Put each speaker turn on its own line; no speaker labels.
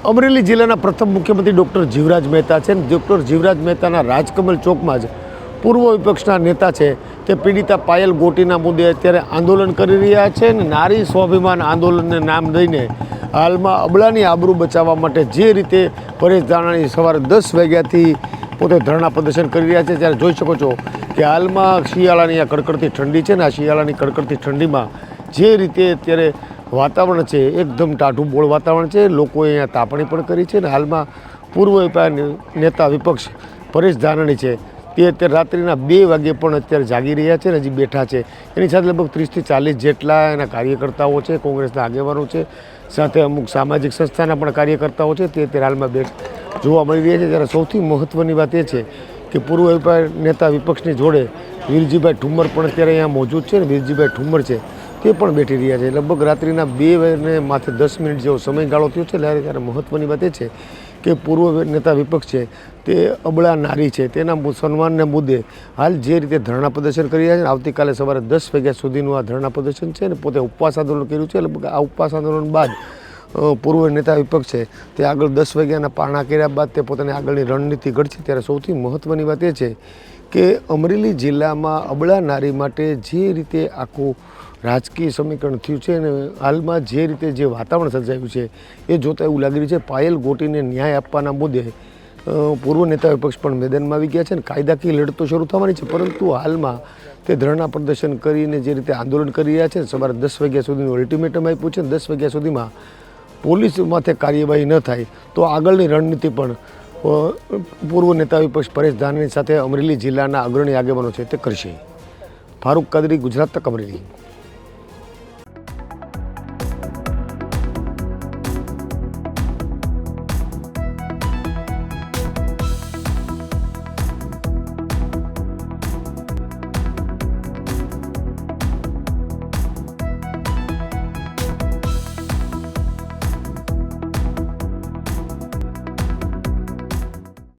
અમરેલી જિલ્લાના પ્રથમ મુખ્યમંત્રી ડૉક્ટર જીવરાજ મહેતા છે. ડૉક્ટર જીવરાજ મહેતાના રાજકમલ ચોકમાં જ પૂર્વ વિપક્ષના નેતા છે તે પીડિતા પાયલ ગોટીના મુદ્દે અત્યારે આંદોલન કરી રહ્યા છે અને નારી સ્વાભિમાન આંદોલનને નામ દઈને હાલમાં અબલાની આબરૂ બચાવવા માટે જે રીતે પરેશ ધાનાણી સવારે 10 વાગ્યાથી પોતે ધરણા પ્રદર્શન કરી રહ્યા છે, ત્યારે જોઈ શકો છો કે હાલમાં શિયાળાની આ કડકડતી ઠંડી છે ને આ શિયાળાની કડકડતી ઠંડીમાં જે રીતે અત્યારે વાતાવરણ છે એકદમ ટાઢું બોળ વાતાવરણ છે. લોકોએ અહીંયા તાપણી પણ કરી છે અને હાલમાં પૂર્વ નેતા વિપક્ષ પરેશ ધાનાણી છે તે અત્યારે રાત્રિના 2 વાગ્યે પણ અત્યારે જાગી રહ્યા છે અને હજી બેઠા છે. એની સાથે લગભગ 30 થી 40 જેટલા એના કાર્યકર્તાઓ છે, કોંગ્રેસના આગેવાનો છે, સાથે અમુક સામાજિક સંસ્થાના પણ કાર્યકર્તાઓ છે તે અત્યારે હાલમાં જોવા મળી રહ્યા છે. ત્યારે સૌથી મહત્ત્વની વાત એ છે કે પૂર્વ નેતા વિપક્ષની જોડે વીરજીભાઈ ઠુમ્મર પણ અત્યારે અહીંયા મોજૂદ છે ને વીરજીભાઈ ઠુમ્મર છે તે પણ બેઠી રહ્યા છે. લગભગ રાત્રિના 2 ને માથે 10 મિનિટ જેવો સમયગાળો થયો છે. ત્યારે મહત્ત્વની વાત એ છે કે પૂર્વ નેતા વિપક્ષ છે તે અબળા નારી છે તેના સન્માનને મુદ્દે હાલ જે રીતે ધરણા પ્રદર્શન કરી રહ્યા છે. આવતીકાલે સવારે 10 વાગ્યા સુધીનું આ ધરણા પ્રદર્શન છે અને પોતે ઉપવાસ આંદોલન કર્યું છે. લગભગ આ ઉપવાસ આંદોલન બાદ પૂર્વ નેતા વિપક્ષ છે તે આગળ 10 વાગ્યાના પારણા કર્યા બાદ તે પોતાની આગળની રણનીતિ ઘડશે. ત્યારે સૌથી મહત્ત્વની વાત એ છે કે અમરેલી જિલ્લામાં અબળા નારી માટે જે રીતે આખું રાજકીય સમીકરણ થયું છે અને હાલમાં જે રીતે જે વાતાવરણ સર્જાયું છે એ જોતાં એવું લાગી રહ્યું છે પાયલ ગોટીને ન્યાય આપવાના મુદ્દે પૂર્વ નેતા વિપક્ષ પણ મેદાનમાં આવી ગયા છે અને કાયદાકીય લડતો શરૂ થવાની છે. પરંતુ હાલમાં તે ધરણા પ્રદર્શન કરીને જે રીતે આંદોલન કરી રહ્યા છે, સવારે 10 વાગ્યા સુધીનું અલ્ટિમેટમ આપ્યું છે. 10 વાગ્યા સુધીમાં પોલીસ માથે કાર્યવાહી ન થાય તો આગળની રણનીતિ પણ પૂર્વ નેતા વિપક્ષ પરેશ ધાનાણી સાથે અમરેલી જિલ્લાના અગ્રણી આગેવાનો છે તે કરશે. ફારૂક કાદરી, ગુજરાત તક, અમરેલી.